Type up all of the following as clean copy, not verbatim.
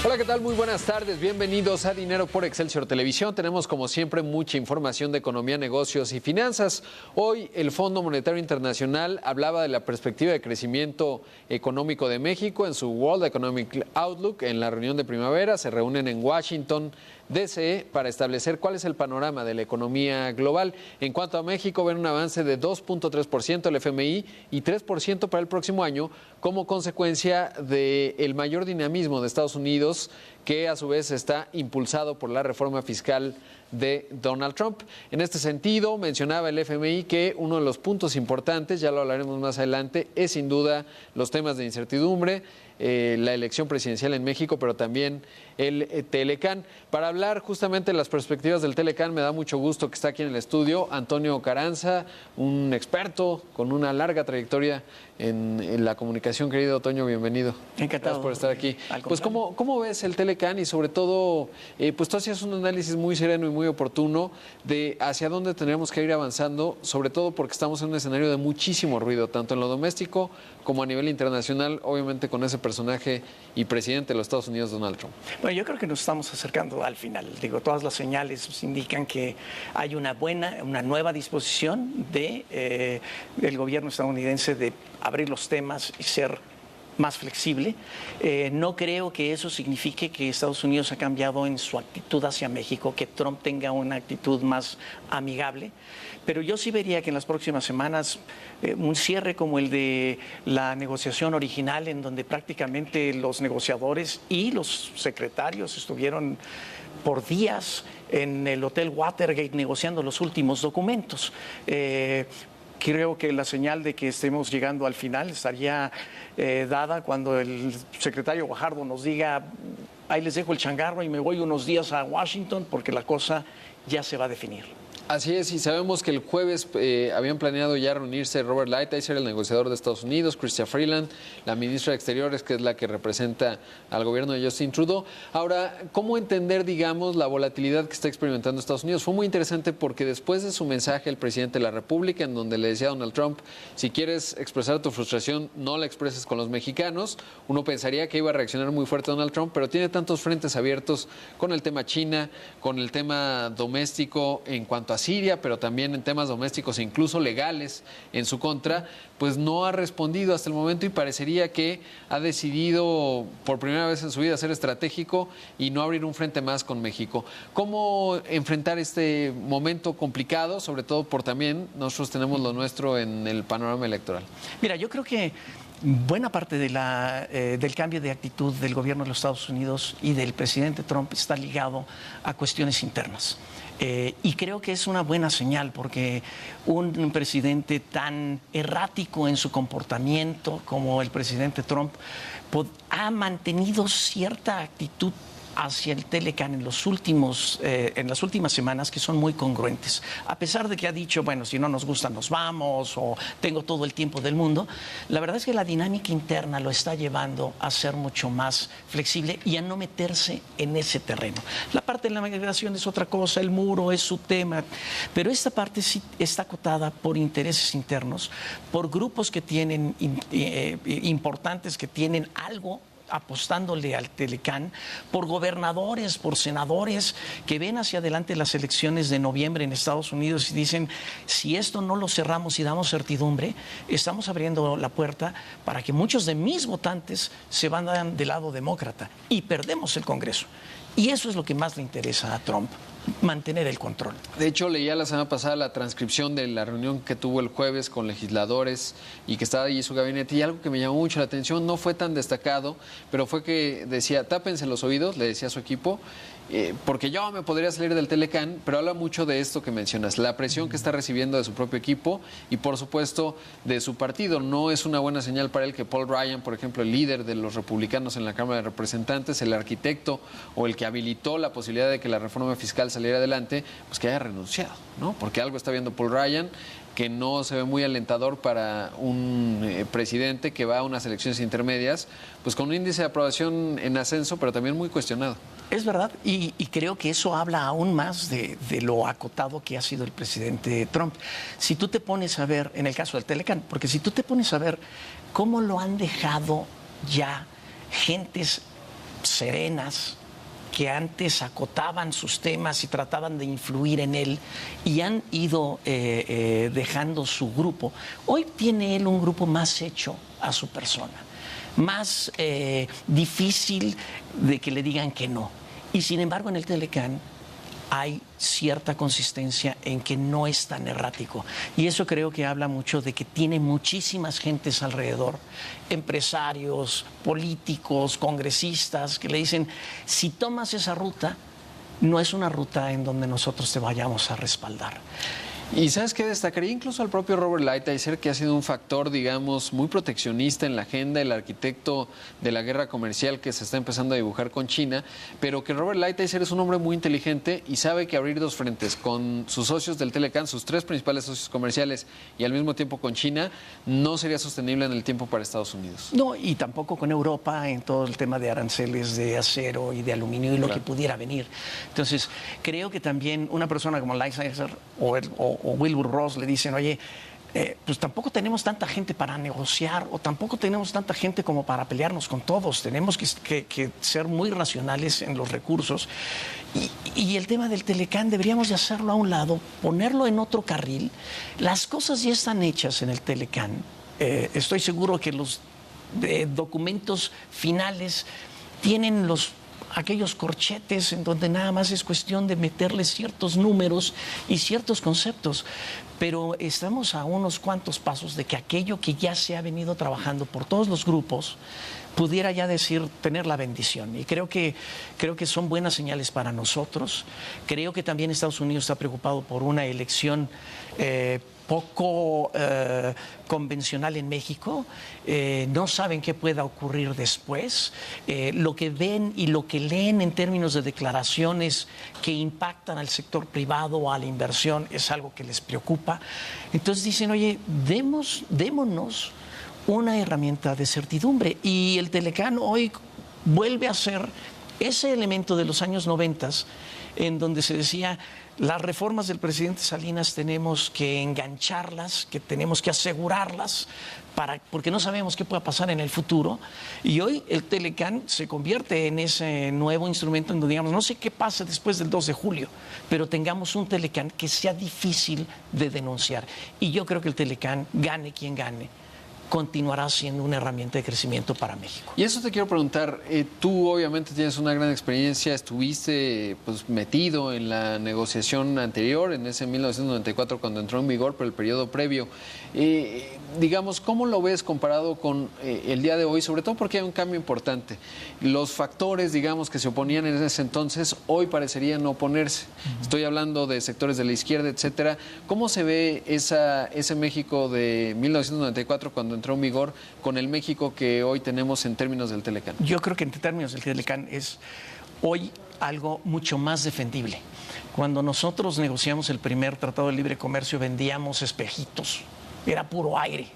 Hola, ¿qué tal? Muy buenas tardes. Bienvenidos a Dinero por Excelsior Televisión. Tenemos, como siempre, mucha información de economía, negocios y finanzas. Hoy, el Fondo Monetario Internacional hablaba de la perspectiva de crecimiento económico de México en su World Economic Outlook. En la reunión de primavera se reúnen en Washington, D.C. para establecer cuál es el panorama de la economía global. En cuanto a México, ven un avance de 2.3% el FMI y 3% para el próximo año como consecuencia del mayor dinamismo de Estados Unidos, que a su vez está impulsado por la reforma fiscal de Donald Trump. En este sentido, mencionaba el FMI que uno de los puntos importantes, ya lo hablaremos más adelante, es sin duda los temas de incertidumbre, la elección presidencial en México, pero también el Telecán. Para hablar justamente de las perspectivas del Telecán, me da mucho gusto que está aquí en el estudio Antonio Carranza, un experto con una larga trayectoria en la comunicación. Querido Toño, bienvenido. Encantado. Gracias por estar aquí. Pues, ¿cómo ves el Telecán? Y sobre todo, pues tú hacías un análisis muy sereno y muy oportuno de hacia dónde tendríamos que ir avanzando, sobre todo porque estamos en un escenario de muchísimo ruido, tanto en lo doméstico como a nivel internacional, obviamente con ese personaje y presidente de los Estados Unidos, Donald Trump. Bueno, yo creo que nos estamos acercando al final. Digo, todas las señales nos indican que hay una nueva disposición del gobierno estadounidense de abrir los temas y ser más flexible. No creo que eso signifique que Estados Unidos ha cambiado en su actitud hacia México, que Trump tenga una actitud más amigable, pero yo sí vería que en las próximas semanas un cierre como el de la negociación original, en donde prácticamente los negociadores y los secretarios estuvieron por días en el Hotel Watergate negociando los últimos documentos. Creo que la señal de que estemos llegando al final estaría dada cuando el secretario Guajardo nos diga: ahí les dejo el changarro y me voy unos días a Washington, porque la cosa ya se va a definir. Así es, y sabemos que el jueves habían planeado ya reunirse Robert Lighthizer, el negociador de Estados Unidos, Chrystia Freeland, la ministra de Exteriores, que es la que representa al gobierno de Justin Trudeau. Ahora, ¿cómo entender, digamos, la volatilidad que está experimentando Estados Unidos? Fue muy interesante porque después de su mensaje el presidente de la República, en donde le decía a Donald Trump: si quieres expresar tu frustración, no la expreses con los mexicanos, uno pensaría que iba a reaccionar muy fuerte Donald Trump, pero tiene tantos frentes abiertos con el tema China, con el tema doméstico en cuanto a Siria, pero también en temas domésticos e incluso legales en su contra, pues no ha respondido hasta el momento y parecería que ha decidido por primera vez en su vida ser estratégico y no abrir un frente más con México. ¿Cómo enfrentar este momento complicado? Sobre todo por también nosotros tenemos lo nuestro en el panorama electoral. Mira, yo creo que buena parte del cambio de actitud del gobierno de los Estados Unidos y del presidente Trump está ligado a cuestiones internas. Y creo que es una buena señal, porque un presidente tan errático en su comportamiento como el presidente Trump ha mantenido cierta actitud hacia el Telecán en las últimas semanas, que son muy congruentes. A pesar de que ha dicho, bueno, si no nos gusta nos vamos, o tengo todo el tiempo del mundo, la verdad es que la dinámica interna lo está llevando a ser mucho más flexible y a no meterse en ese terreno. La parte de la migración es otra cosa, el muro es su tema, pero esta parte sí está acotada por intereses internos, por grupos que tienen importantes, que tienen algo apostándole al Telecán, por gobernadores, por senadores que ven hacia adelante las elecciones de noviembre en Estados Unidos y dicen: si esto no lo cerramos y damos certidumbre, estamos abriendo la puerta para que muchos de mis votantes se van del lado demócrata y perdemos el Congreso. Y eso es lo que más le interesa a Trump: mantener el control. De hecho, leía la semana pasada la transcripción de la reunión que tuvo el jueves con legisladores y que estaba allí su gabinete, y algo que me llamó mucho la atención, no fue tan destacado, pero fue que decía: tápense los oídos, le decía a su equipo, porque yo me podría salir del Telecán, pero habla mucho de esto que mencionas, la presión que está recibiendo de su propio equipo y, por supuesto, de su partido. No es una buena señal para él que Paul Ryan, por ejemplo, el líder de los republicanos en la Cámara de Representantes, el arquitecto o el que habilitó la posibilidad de que la reforma fiscal saliera adelante, pues que haya renunciado, ¿no? Porque algo está viendo Paul Ryan que no se ve muy alentador para un presidente que va a unas elecciones intermedias, pues con un índice de aprobación en ascenso, pero también muy cuestionado. Es verdad, y creo que eso habla aún más de lo acotado que ha sido el presidente Trump. Si tú te pones a ver, en el caso del Telecán, porque si tú te pones a ver cómo lo han dejado ya gentes serenas, que antes acotaban sus temas y trataban de influir en él y han ido dejando su grupo. Hoy tiene él un grupo más hecho a su persona, más difícil de que le digan que no. Y sin embargo en el Telecán hay cierta consistencia en que no es tan errático. Y eso creo que habla mucho de que tiene muchísimas gentes alrededor, empresarios, políticos, congresistas, que le dicen, si tomas esa ruta, no es una ruta en donde nosotros te vayamos a respaldar. Y ¿sabes qué? Destacaría incluso al propio Robert Lighthizer, que ha sido un factor, digamos, muy proteccionista en la agenda, el arquitecto de la guerra comercial que se está empezando a dibujar con China, pero que Robert Lighthizer es un hombre muy inteligente y sabe que abrir dos frentes con sus socios del Telecán, sus tres principales socios comerciales, y al mismo tiempo con China, no sería sostenible en el tiempo para Estados Unidos. No, y tampoco con Europa en todo el tema de aranceles de acero y de aluminio y lo que pudiera venir. Entonces, creo que también una persona como Lighthizer o Wilbur Ross le dicen, oye, pues tampoco tenemos tanta gente para negociar o tampoco tenemos tanta gente como para pelearnos con todos. Tenemos que ser muy racionales en los recursos. Y el tema del Telecán deberíamos de hacerlo a un lado, ponerlo en otro carril. Las cosas ya están hechas en el Telecán. Estoy seguro que los documentos finales tienen aquellos corchetes en donde nada más es cuestión de meterle ciertos números y ciertos conceptos, pero estamos a unos cuantos pasos de que aquello que ya se ha venido trabajando por todos los grupos pudiera ya tener la bendición. Y creo que son buenas señales para nosotros. Creo que también Estados Unidos está preocupado por una elección poco convencional en México. No saben qué pueda ocurrir después. Lo que ven y lo que leen en términos de declaraciones que impactan al sector privado o a la inversión es algo que les preocupa. Entonces dicen, oye, démonos una herramienta de certidumbre. Y el Telecán hoy vuelve a ser ese elemento de los años 90 en donde se decía, las reformas del presidente Salinas tenemos que engancharlas, que tenemos que asegurarlas, porque no sabemos qué pueda pasar en el futuro. Y hoy el Telecán se convierte en ese nuevo instrumento en donde digamos, no sé qué pasa después del 2 de julio, pero tengamos un Telecán que sea difícil de denunciar. Y yo creo que el Telecán, gane quien gane, continuará siendo una herramienta de crecimiento para México. Y eso te quiero preguntar, tú obviamente tienes una gran experiencia, estuviste pues metido en la negociación anterior, en ese 1994 cuando entró en vigor, pero el periodo previo. Digamos, ¿cómo lo ves comparado con el día de hoy? Sobre todo porque hay un cambio importante. Los factores, digamos, que se oponían en ese entonces, hoy parecerían no oponerse. Estoy hablando de sectores de la izquierda, etcétera. ¿Cómo se ve ese México de 1994 cuando entró en vigor con el México que hoy tenemos en términos del Telecán? Yo creo que en términos del Telecán es hoy algo mucho más defendible. Cuando nosotros negociamos el primer Tratado de Libre Comercio vendíamos espejitos, era puro aire.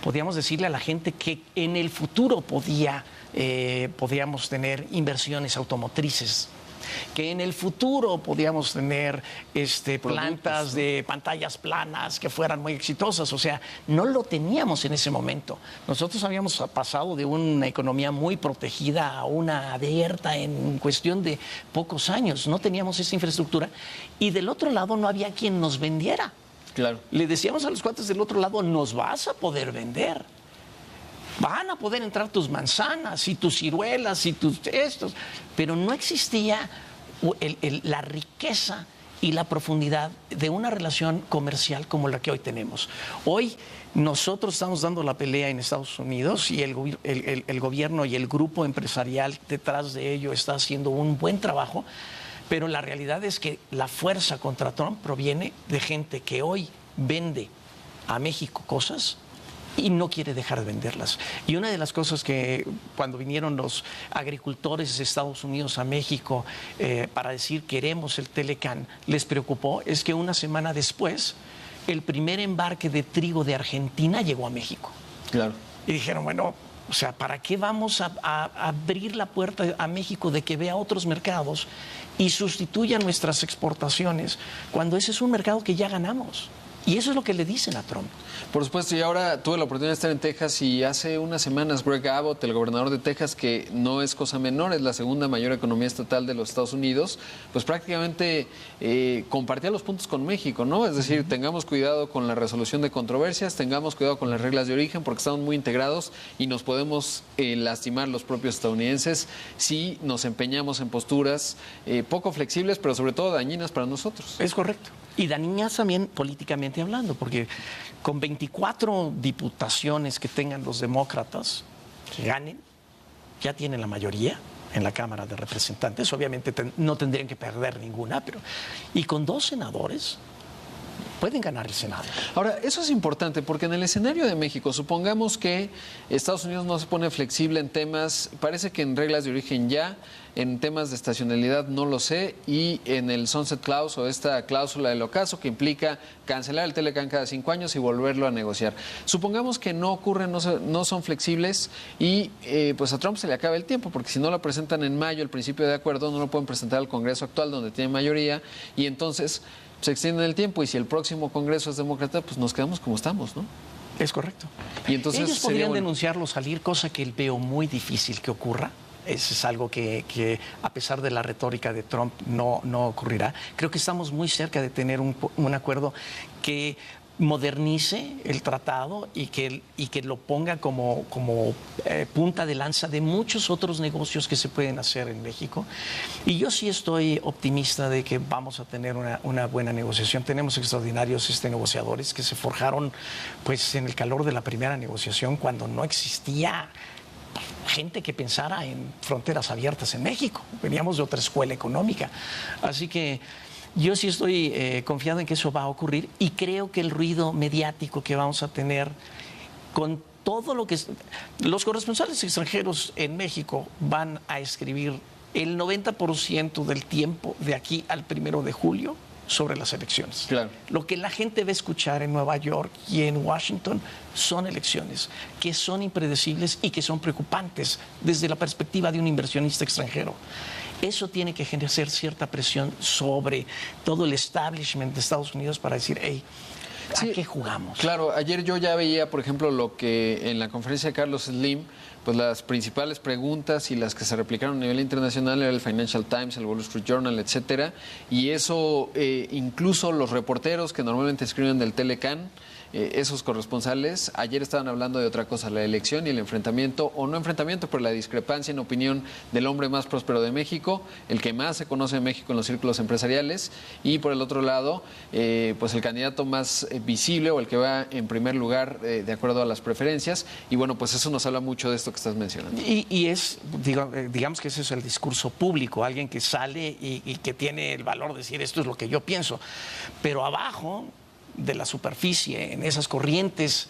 Podíamos decirle a la gente que en el futuro podíamos tener inversiones automotrices, que en el futuro podíamos tener plantas de pantallas planas que fueran muy exitosas. O sea, no lo teníamos en ese momento. Nosotros habíamos pasado de una economía muy protegida a una abierta en cuestión de pocos años. No teníamos esa infraestructura y del otro lado no había quien nos vendiera. Claro. Le decíamos a los cuates del otro lado, nos vas a poder vender. Van a poder entrar tus manzanas y tus ciruelas y tus estos, pero no existía la riqueza y la profundidad de una relación comercial como la que hoy tenemos. Hoy nosotros estamos dando la pelea en Estados Unidos y el gobierno y el grupo empresarial detrás de ello está haciendo un buen trabajo, pero la realidad es que la fuerza contra Trump proviene de gente que hoy vende a México cosas y no quiere dejar de venderlas. Y una de las cosas que cuando vinieron los agricultores de Estados Unidos a México para decir queremos el Telecán, les preocupó es que una semana después el primer embarque de trigo de Argentina llegó a México. Claro. Y dijeron, bueno, o sea, ¿para qué vamos a abrir la puerta a México de que vea otros mercados y sustituya nuestras exportaciones cuando ese es un mercado que ya ganamos? Y eso es lo que le dicen a Trump. Por supuesto, y ahora tuve la oportunidad de estar en Texas y hace unas semanas Greg Abbott, el gobernador de Texas, que no es cosa menor, es la segunda mayor economía estatal de los Estados Unidos, pues prácticamente compartía los puntos con México, ¿no? Es decir, tengamos cuidado con la resolución de controversias, tengamos cuidado con las reglas de origen porque estamos muy integrados y nos podemos lastimar los propios estadounidenses si nos empeñamos en posturas poco flexibles, pero sobre todo dañinas para nosotros. Es correcto. Y dañinas también políticamente hablando, porque con 24 diputaciones que tengan los demócratas que ganen, ya tienen la mayoría en la Cámara de Representantes. Obviamente no tendrían que perder ninguna, pero y con 2 senadores pueden ganar el Senado. Ahora, eso es importante porque en el escenario de México, supongamos que Estados Unidos no se pone flexible en temas, parece que en reglas de origen ya, en temas de estacionalidad no lo sé, y en el Sunset Clause o esta cláusula del ocaso que implica cancelar el Telecán cada 5 años y volverlo a negociar. Supongamos que no ocurre, no son flexibles y pues a Trump se le acaba el tiempo porque si no lo presentan en mayo, el principio de acuerdo, no lo pueden presentar al Congreso actual donde tiene mayoría y entonces se extiende el tiempo y si el próximo Congreso es demócrata, pues nos quedamos como estamos, ¿no? Es correcto. Y entonces ellos podrían denunciarlo, salir, cosa que veo muy difícil que ocurra. Eso es algo que a pesar de la retórica de Trump no ocurrirá. Creo que estamos muy cerca de tener un acuerdo que modernice el tratado y que lo ponga como punta de lanza de muchos otros negocios que se pueden hacer en México. Y yo sí estoy optimista de que vamos a tener una buena negociación. Tenemos extraordinarios negociadores que se forjaron pues en el calor de la primera negociación cuando no existía gente que pensara en fronteras abiertas en México. Veníamos de otra escuela económica. Así que yo sí estoy confiado en que eso va a ocurrir y creo que el ruido mediático que vamos a tener con todo lo que... Los corresponsales extranjeros en México van a escribir el 90% del tiempo de aquí al 1 de julio sobre las elecciones. Claro. Lo que la gente va a escuchar en Nueva York y en Washington son elecciones que son impredecibles y que son preocupantes desde la perspectiva de un inversionista extranjero. Eso tiene que ejercer cierta presión sobre todo el establishment de Estados Unidos para decir, hey, ¿a qué jugamos? Claro, ayer yo ya veía, por ejemplo, lo que en la conferencia de Carlos Slim, pues las principales preguntas y las que se replicaron a nivel internacional era el Financial Times, el Wall Street Journal, etcétera, y eso incluso los reporteros que normalmente escriben del Telecán, esos corresponsales, ayer estaban hablando de otra cosa, la elección y el enfrentamiento, o no enfrentamiento, pero la discrepancia en opinión del hombre más próspero de México, el que más se conoce en México en los círculos empresariales, y por el otro lado, pues el candidato más visible o el que va en primer lugar de acuerdo a las preferencias, y bueno, pues eso nos habla mucho de esto que estás mencionando. Y es, digamos que ese es el discurso público, alguien que sale y que tiene el valor de decir esto es lo que yo pienso, pero abajo de la superficie, en esas corrientes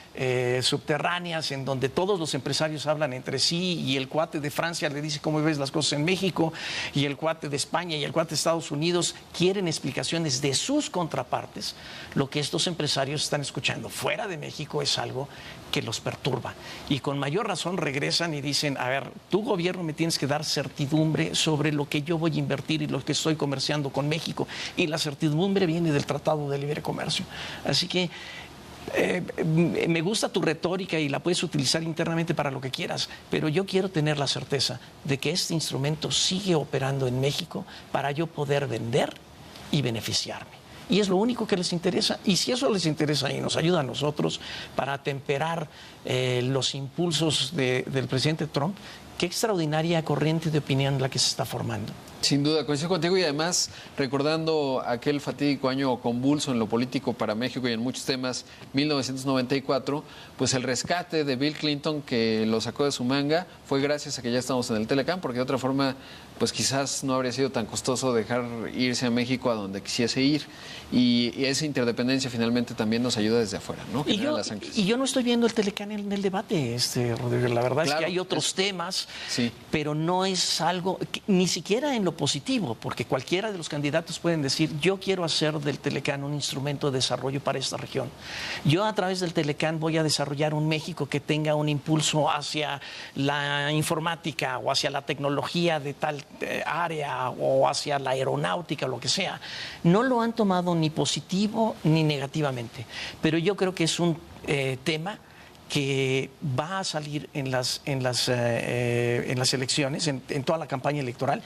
subterráneas en donde todos los empresarios hablan entre sí y el cuate de Francia le dice cómo ves las cosas en México y el cuate de España y el cuate de Estados Unidos quieren explicaciones de sus contrapartes. Lo que estos empresarios están escuchando fuera de México es algo que los perturba y con mayor razón regresan y dicen, a ver, tu gobierno me tienes que dar certidumbre sobre lo que yo voy a invertir y lo que estoy comerciando con México, y la certidumbre viene del Tratado de Libre Comercio. Así que me gusta tu retórica y la puedes utilizar internamente para lo que quieras, pero yo quiero tener la certeza de que este instrumento sigue operando en México para yo poder vender y beneficiarme. Y es lo único que les interesa. Y si eso les interesa y nos ayuda a nosotros para atemperar los impulsos del presidente Trump, qué extraordinaria corriente de opinión la que se está formando. Sin duda, coincido contigo y además recordando aquel fatídico año convulso en lo político para México y en muchos temas, 1994, pues el rescate de Bill Clinton que lo sacó de su manga fue gracias a que ya estamos en el Telecán, porque de otra forma pues quizás no habría sido tan costoso dejar irse a México a donde quisiese ir y esa interdependencia finalmente también nos ayuda desde afuera, ¿no? Y yo no estoy viendo el Telecán en el debate, Rodrigo. La verdad es claro, que hay otros temas más. Sí. Pero no es algo, ni siquiera en lo positivo, porque cualquiera de los candidatos pueden decir, yo quiero hacer del Telecán un instrumento de desarrollo para esta región. Yo a través del Telecán voy a desarrollar un México que tenga un impulso hacia la informática o hacia la tecnología de tal área o hacia la aeronáutica o lo que sea. No lo han tomado ni positivo ni negativamente, pero yo creo que es un tema que va a salir en las elecciones, en toda la campaña electoral,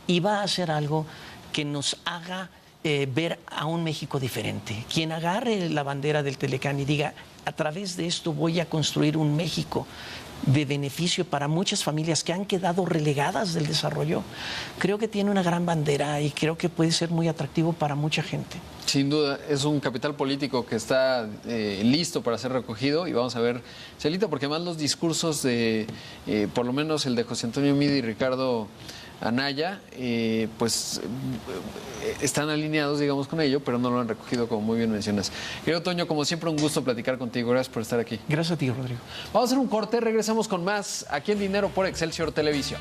y va a ser algo que nos haga ver a un México diferente. Quien agarre la bandera del Telecán y diga, a través de esto voy a construir un México de beneficio para muchas familias que han quedado relegadas del desarrollo, creo que tiene una gran bandera y creo que puede ser muy atractivo para mucha gente. Sin duda, es un capital político que está listo para ser recogido y vamos a ver, Celita, porque además los discursos de, por lo menos el de José Antonio Meade y Ricardo Anaya, pues están alineados, digamos, con ello, pero no lo han recogido, como muy bien mencionas. Querido Toño, como siempre, un gusto platicar contigo. Gracias por estar aquí. Gracias a ti, Rodrigo. Vamos a hacer un corte, regresamos con más aquí en Dinero por Excelsior Televisión.